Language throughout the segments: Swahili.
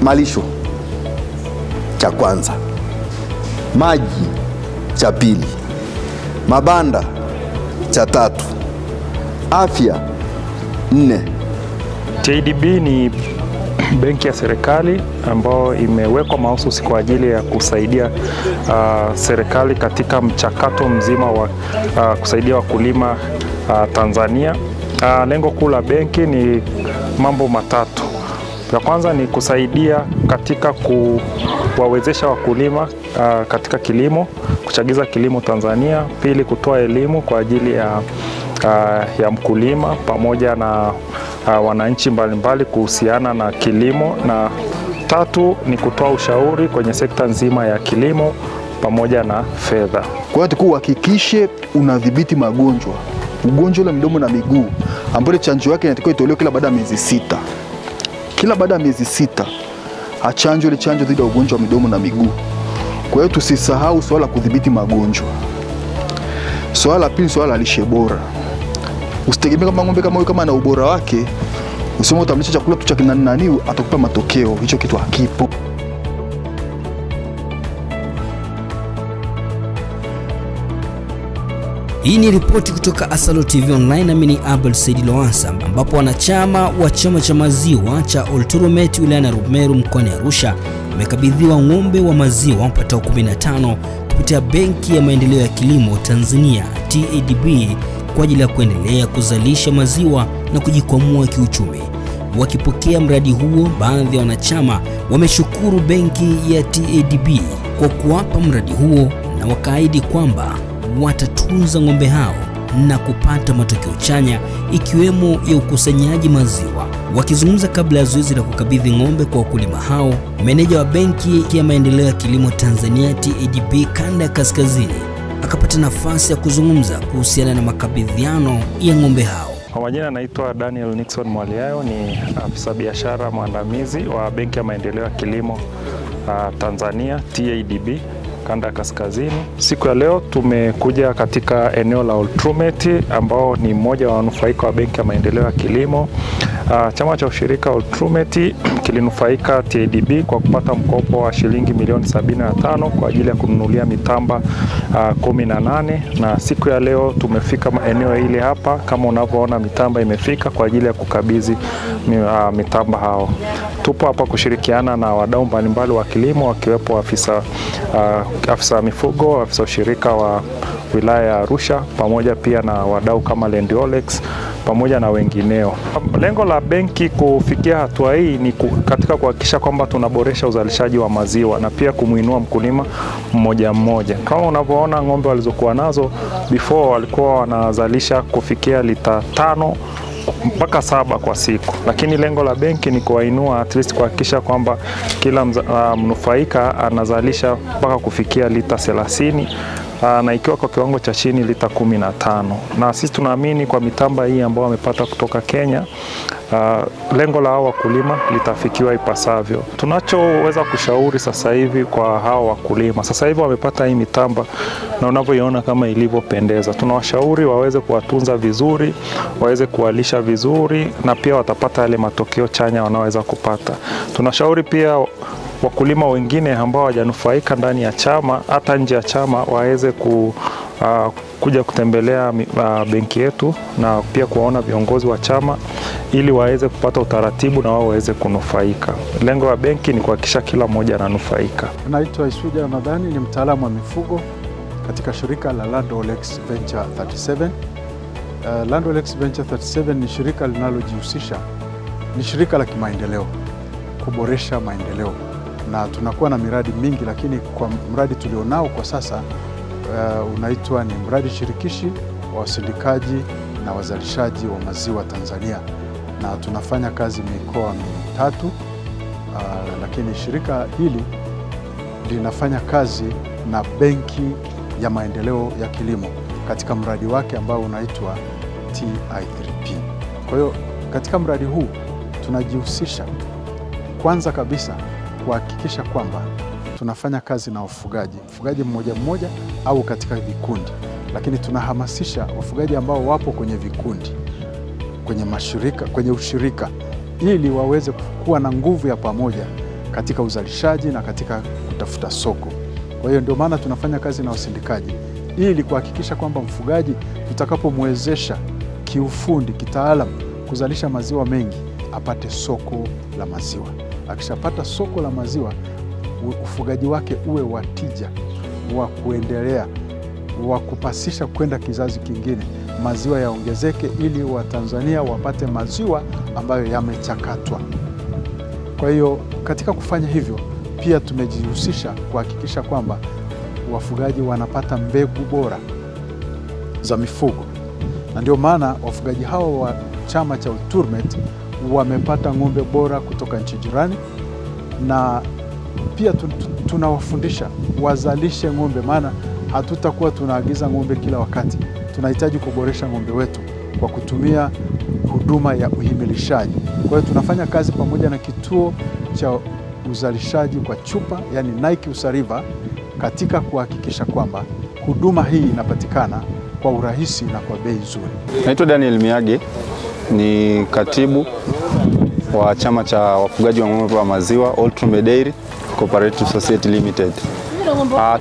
malisho cha kwanza, maji cha pili, mabanda cha tatu, afya 4. TADB ni benki ya serikali ambayo imewekwa mahususi kwa ajili ya kusaidia serikali katika mchakato mzima wa kusaidia wakulima Tanzania. Lengo kuu la benki ni mambo matatu. La kwanza ni kusaidia katika kuwawezesha wakulima katika kilimo, kuchagiza kilimo Tanzania. Pili, kutoa elimu kwa ajili ya mkulima pamoja na wananchi mbalimbali kuhusiana na kilimo, na tatu ni kutoa ushauri kwenye sekta nzima ya kilimo pamoja na fedha. Kwa hiyo tuhakikishe unadhibiti magonjwa, ugonjwa wa midomo na miguu ambao chanjo yake inatakiwa itolewe kila baada ya miezi 6. Kila baada ya miezi 6 achanjo ile chanjo dhidi ya ugonjwa wa midomo na miguu. Kwa hiyo tusisahau swala la kudhibiti magonjwa. Swala la pili, swala la lishe bora. Usitegemee kama ng'ombe kama huyo kama ana ubora wake, useme utamlisha chakula tu cha kinani atakupa matokeo. Hicho kitu hakipo. Hii ni ripoti kutoka Asalo TV Online na mimi Abel Said Loansa, ambapo wanachama wa chama cha maziwa cha Ulturumet wilayani Rumeru mkoani Arusha wamekabidhiwa ng'ombe wa maziwa wapatao 15 kupitia Benki ya Maendeleo ya Kilimo Tanzania TADB kwa ajili ya kuendelea kuzalisha maziwa na kujikwamua kiuchumi. Wakipokea mradi huo, baadhi ya wanachama wameshukuru benki ya TADB kwa kuwapa mradi huo na wakaahidi kwamba watatunza ng'ombe hao na kupata matokeo chanya ikiwemo ya ukusanyaji maziwa. Wakizungumza kabla ya zoezi la kukabidhi ng'ombe kwa wakulima hao, meneja wa Benki ya Maendeleo ya Kilimo Tanzania TADB kanda ya Kaskazini akapata nafasi ya kuzungumza kuhusiana na makabidhiano ya ng'ombe hao. Kwa majina naitwa Daniel Nixon Mwaliayo, ni afisa biashara mwandamizi wa Benki ya Maendeleo ya Kilimo Tanzania TADB kanda ya Kaskazini. Siku ya leo tumekuja katika eneo la Ulturumet ambao ni mmoja wa wanufaika wa Benki ya Maendeleo ya Kilimo. Chama cha ushirika Ulturumet kilinufaika TADB kwa kupata mkopo wa shilingi milioni 75 kwa ajili ya kununulia mitamba 18, na siku ya leo tumefika eneo hili hapa, kama unavyoona mitamba imefika kwa ajili ya kukabidhi mitamba hao. Tupo hapa kushirikiana na wadau mbalimbali wa kilimo wakiwepo afisa mifugo, afisa ushirika wa wilaya ya Arusha, pamoja pia na wadau kama Lendiolex pamoja na wengineo. Lengo la benki kufikia hatua hii ni katika kuhakikisha kwamba tunaboresha uzalishaji wa maziwa na pia kumuinua mkulima mmoja mmoja. Kama unavyoona ng'ombe walizokuwa nazo before walikuwa wanazalisha kufikia lita 5 mpaka 7 kwa siku, lakini lengo la benki ni kuwainua at least kuhakikisha kwamba kila mnufaika anazalisha mpaka kufikia lita 30, na ikiwa kwa kiwango cha chini lita 15. Na sisi tunaamini kwa mitamba hii ambao wamepata kutoka Kenya, lengo la hao wakulima litafikiwa ipasavyo. Tunachoweza kushauri sasa hivi kwa hao wakulima, sasa hivi wamepata hii mitamba na unavyoiona kama ilivyopendeza, tunawashauri waweze kuwatunza vizuri, waweze kuwalisha vizuri, na pia watapata yale matokeo chanya wanaweza kupata. Tunashauri pia wakulima wengine ambao hawajanufaika ndani ya chama, hata nje ya chama, waweze kuja kutembelea benki yetu na pia kuwaona viongozi wa chama ili waweze kupata utaratibu na wao waweze kunufaika. Lengo la benki ni kuhakikisha kila mmoja ananufaika. Naitwa Isuja Ramadhani, ni mtaalamu wa mifugo katika shirika la Lendiolex Venture 37. Lendiolex Venture 37 ni shirika linalojihusisha, ni shirika la kimaendeleo, kuboresha maendeleo, na tunakuwa na miradi mingi, lakini kwa mradi tulionao kwa sasa unaitwa ni mradi shirikishi wa wasindikaji na wazalishaji wa maziwa Tanzania, na tunafanya kazi mikoa 3, lakini shirika hili linafanya kazi na Benki ya Maendeleo ya Kilimo katika mradi wake ambao unaitwa TI3P. Kwa hiyo katika mradi huu tunajihusisha kwanza kabisa kuhakikisha kwamba tunafanya kazi na mfugaji mmoja mmoja au katika vikundi, lakini tunahamasisha wafugaji ambao wapo kwenye vikundi, kwenye mashirika, kwenye ushirika, ili waweze kuwa na nguvu ya pamoja katika uzalishaji na katika kutafuta soko. Kwa hiyo ndio maana tunafanya kazi na wasindikaji ili kuhakikisha kwamba mfugaji tutakapomwezesha kiufundi, kitaalamu kuzalisha maziwa mengi apate soko la maziwa. Akishapata soko la maziwa, ufugaji wake uwe wa tija, wa kuendelea, wa kupasisha kwenda kizazi kingine, maziwa yaongezeke ili Watanzania wapate maziwa ambayo yamechakatwa. Kwa hiyo katika kufanya hivyo pia tumejihusisha kuhakikisha kwamba wafugaji wanapata mbegu bora za mifugo, na ndio maana wafugaji hao wa chama cha Ultrumet wamepata ng'ombe bora kutoka nchi jirani, na pia tunawafundisha wazalishe ng'ombe, maana hatutakuwa tunaagiza ng'ombe kila wakati. Tunahitaji kuboresha ng'ombe wetu kwa kutumia huduma ya uhimilishaji. Kwa hiyo tunafanya kazi pamoja na kituo cha uzalishaji kwa chupa, yani Nike Usariva, katika kuhakikisha kwamba huduma hii inapatikana kwa urahisi na kwa bei nzuri. Naitwa Daniel Miage, ni katibu wa chama cha wafugaji wa ng'ombe wa maziwa Ultrumet Dairy Cooperative Society Limited.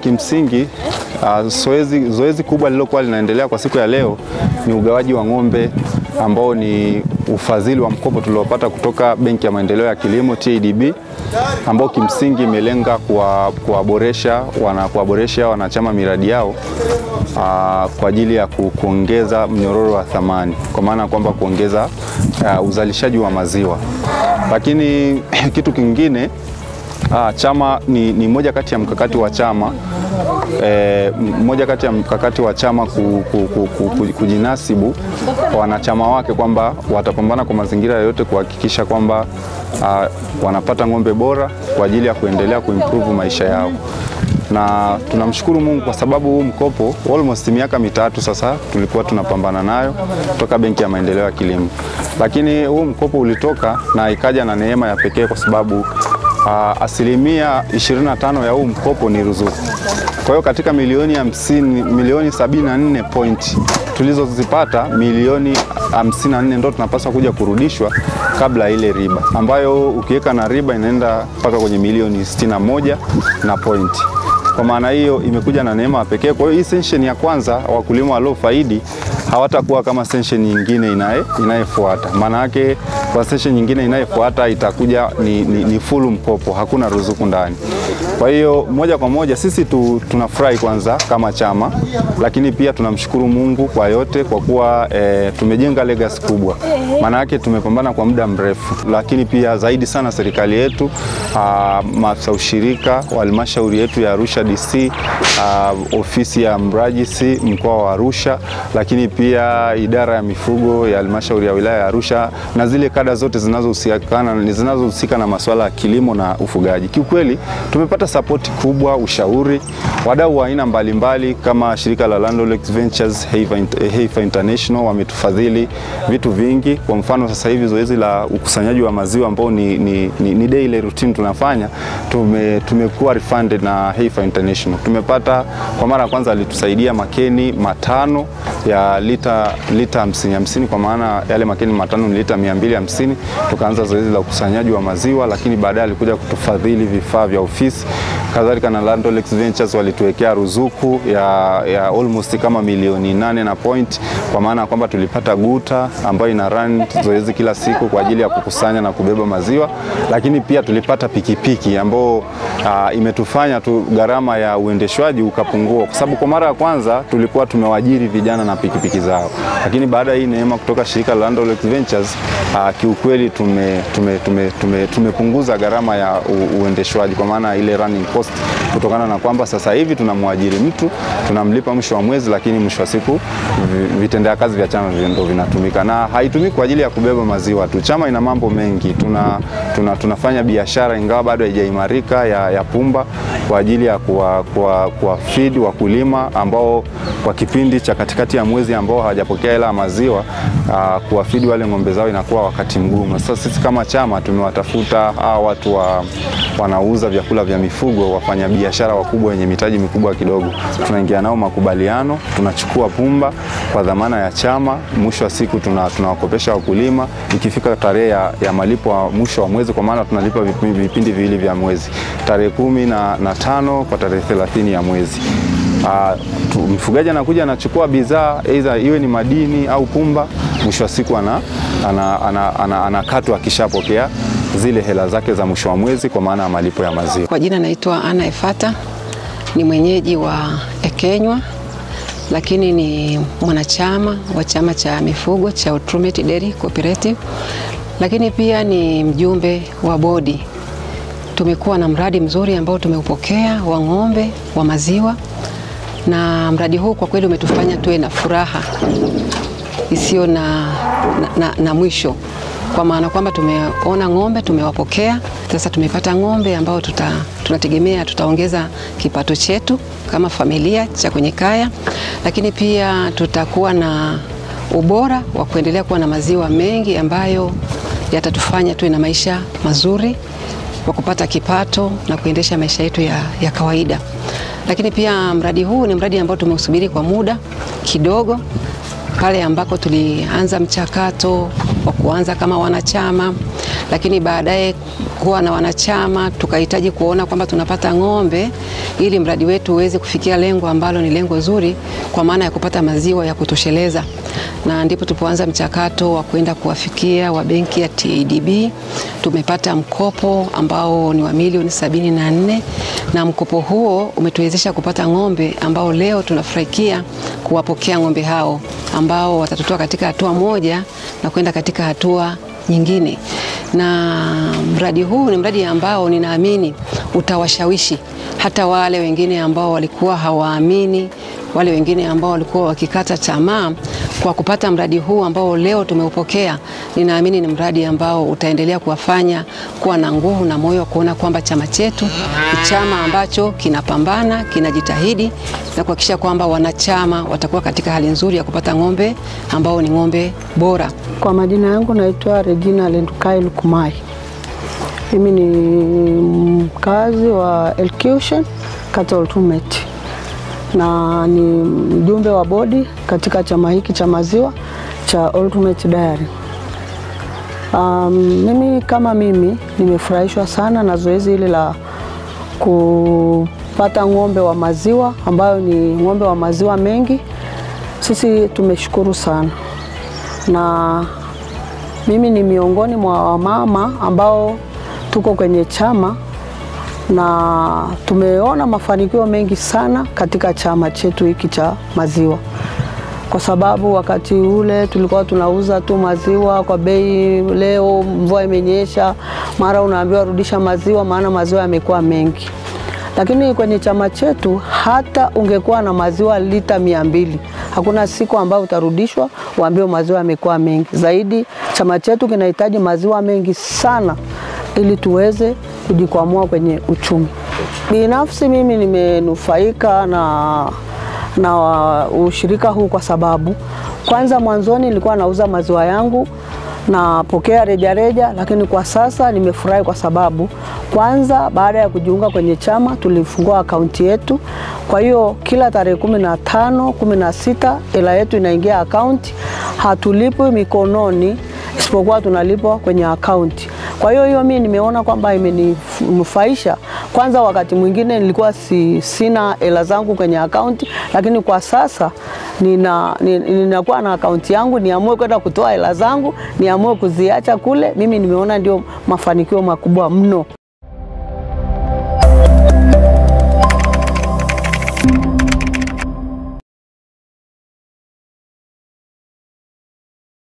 Kimsingi zoezi kubwa lilokuwa linaendelea kwa siku ya leo ni ugawaji wa ng'ombe ambao ni ufadhili wa mkopo tuliopata kutoka Benki ya Maendeleo ya Kilimo TADB, ambao kimsingi imelenga kuwaboresha wanachama miradi yao kwa ajili ya kuongeza mnyororo wa thamani, kwa maana kwamba kuongeza uzalishaji wa maziwa. Lakini kitu kingine, chama ni moja kati ya mkakati wa chama kujinasibu kwa wanachama wake kwamba watapambana kwa mazingira yote kuhakikisha kwamba wanapata ng'ombe bora kwa ajili ya kuendelea kuimprove maisha yao. Na tunamshukuru Mungu kwa sababu huu mkopo almost miaka mitatu sasa tulikuwa tunapambana nayo kutoka Benki ya Maendeleo ya Kilimo. Lakini huu mkopo ulitoka na ikaja na neema ya pekee kwa sababu asilimia 25 ya huu mkopo ni ruzuku. Kwa hiyo katika milioni 74 point tulizozipata, milioni 54 ndio tunapaswa kuja kurudishwa kabla ile riba, ambayo ukiweka na riba inaenda mpaka kwenye milioni 61 na point. Kwa maana hiyo imekuja na neema pekee. Kwa hiyo hii session ya kwanza wakulima waliofaidi hawatakuwa kama session nyingine inayefuata. Maana yake kwa session nyingine inayefuata itakuja ni full mkopo, hakuna ruzuku ndani. Kwa hiyo moja kwa moja sisi tunafurahi kwanza kama chama, lakini pia tunamshukuru Mungu kwa yote, kwa kuwa tumejenga legacy kubwa. Maana yake tumepambana kwa muda mrefu, lakini pia zaidi sana serikali yetu, maafisa ushirika wa halmashauri yetu ya Arusha DC, ofisi ya mrajisi mkoa wa Arusha, lakini pia idara ya mifugo ya halmashauri ya wilaya ya Arusha na zile kada zote zinazohusika na masuala ya kilimo na ufugaji. Kiukweli tumepata support kubwa, ushauri, wadau wa aina mbalimbali kama shirika la Land Olex Ventures, Heifer International wametufadhili vitu vingi. Kwa mfano sasa hivi zoezi la ukusanyaji wa maziwa ambao ni daily routine tunafanya, tumekuwa refunded na Heifer International. Tumepata kwa mara ya kwanza alitusaidia makeni 5 ya lita 50, kwa maana yale makeni 5 ni lita 250. Tukaanza zoezi la ukusanyaji wa maziwa, lakini baadaye alikuja kutufadhili vifaa vya ofisi. Kadhalika na Land Olex Ventures walituwekea ruzuku ya almost kama milioni 8 na point, kwa maana kwamba tulipata guta ambayo ina run zoezi kila siku kwa ajili ya kukusanya na kubeba maziwa, lakini pia tulipata pikipiki ambayo imetufanya gharama ya uendeshwaji ukapungua, kwa sababu kwa mara ya kwanza tulikuwa tumewajiri vijana na pikipiki zao, lakini baada ya hii neema kutoka shirika la Land Olex Ventures kiukweli tumepunguza gharama ya uendeshwaji, kwa maana ile running cost, kutokana na kwamba sasa hivi tunamwajiri mtu, tunamlipa mwisho wa mwezi, lakini mwisho wa siku vitendea kazi vya chama ndio vinatumika, na haitumiki kwa ajili ya kubeba maziwa tu. Chama ina mambo mengi, tunafanya biashara ingawa bado haijaimarika ya pumba kwa ajili ya kwa feed wakulima ambao kwa kipindi cha katikati ya mwezi ambao hawajapokea hela ya maziwa, kwa feed wale ng'ombe zao inakuwa wakati mgumu. Sasa sisi kama chama tumewatafuta watu wanauza vyakula vya mifugo wafanyabiashara wakubwa wenye mitaji mikubwa kidogo. Tunaingia nao makubaliano, tunachukua pumba kwa dhamana ya chama, mwisho wa siku tunawakopesha wakulima. Ikifika tarehe ya malipo wa mwisho wa mwezi, kwa maana tunalipa vipindi viwili vya mwezi, tarehe 15 kwa tarehe 30 ya mwezi. Mfugaji anakuja anachukua bidhaa, aidha iwe ni madini au pumba, mwisho wa siku anakatwa akishapokea zile hela zake za mwisho wa mwezi, kwa maana ya malipo ya maziwa. Kwa jina naitwa Ana Efata, ni mwenyeji wa Ekenywa, lakini ni mwanachama wa chama cha mifugo cha Ultimate Dairy Cooperative, lakini pia ni mjumbe wa bodi. Tumekuwa na mradi mzuri ambao tumeupokea wa ng'ombe wa maziwa, na mradi huu kwa kweli umetufanya tuwe na furaha isiyo na mwisho, kwa maana kwamba tumeona ng'ombe, tumewapokea. Sasa tumepata ng'ombe ambao tunategemea tutaongeza kipato chetu kama familia cha kwenye kaya, lakini pia tutakuwa na ubora wa kuendelea kuwa na maziwa mengi ambayo yatatufanya tuwe na maisha mazuri wa kupata kipato na kuendesha maisha yetu ya kawaida. Lakini pia mradi huu ni mradi ambao tumeusubiri kwa muda kidogo, pale ambako tulianza mchakato wa kuanza kama wanachama, lakini baadaye kuwa na wanachama tukahitaji kuona kwamba tunapata ng'ombe ili mradi wetu uweze kufikia lengo ambalo ni lengo zuri, kwa maana ya kupata maziwa ya kutosheleza. Na ndipo tupoanza mchakato wa kwenda kuwafikia wa benki ya TADB. Tumepata mkopo ambao ni wa milioni 74, na mkopo huo umetuwezesha kupata ng'ombe ambao leo tunafurahikia kuwapokea ng'ombe hao ambao watatutoa katika hatua moja na kwenda katika hatua nyingine. Na mradi huu ni mradi ambao ninaamini utawashawishi hata wale wengine ambao walikuwa hawaamini, wale wengine ambao walikuwa wakikata tamaa. Kwa kupata mradi huu ambao leo tumeupokea, ninaamini ni mradi ambao utaendelea kuwafanya kuwa na nguvu na moyo wa kuona kwamba chama chetu ni chama ambacho kinapambana, kinajitahidi na kuhakikisha kwamba wanachama watakuwa katika hali nzuri ya kupata ng'ombe ambao ni ng'ombe bora. Kwa majina yangu naitwa Regina Lendukai Lukumai. Mimi ni mkazi wa Elcussion kata Ultimate, na ni mjumbe wa bodi katika chama hiki cha maziwa cha Ultimate Dairy. Mimi kama mimi nimefurahishwa sana na zoezi hili la kupata ng'ombe wa maziwa ambayo ni ng'ombe wa maziwa mengi. Sisi tumeshukuru sana, na mimi ni miongoni mwa wamama ambao tuko kwenye chama, na tumeona mafanikio mengi sana katika chama chetu hiki cha maziwa, kwa sababu wakati ule tulikuwa tunauza tu maziwa kwa bei. Leo mvua imenyesha, mara unaambiwa rudisha maziwa maana maziwa yamekuwa mengi. Lakini kwenye chama chetu hata ungekuwa na maziwa lita 200, hakuna siku ambayo utarudishwa uambiwe maziwa yamekuwa mengi. Zaidi chama chetu kinahitaji maziwa mengi sana ili tuweze kujikwamua kwenye uchumi. Binafsi mimi nimenufaika na ushirika huu kwa sababu kwanza mwanzoni nilikuwa nauza maziwa yangu na pokea reja, lakini kwa sasa nimefurahi kwa sababu kwanza baada ya kujiunga kwenye chama tulifungua akaunti yetu. Kwa hiyo kila tarehe 15, 16 hela yetu inaingia akaunti, hatulipwi mikononi isipokuwa tunalipwa kwenye akaunti. Kwa hiyo mimi nimeona kwamba imeninufaisha. Kwanza wakati mwingine nilikuwa sina hela zangu kwenye akaunti, lakini kwa sasa ninakuwa na akaunti yangu, niamue kwenda kutoa hela zangu, niamue kuziacha kule. Mimi nimeona ndio mafanikio makubwa mno.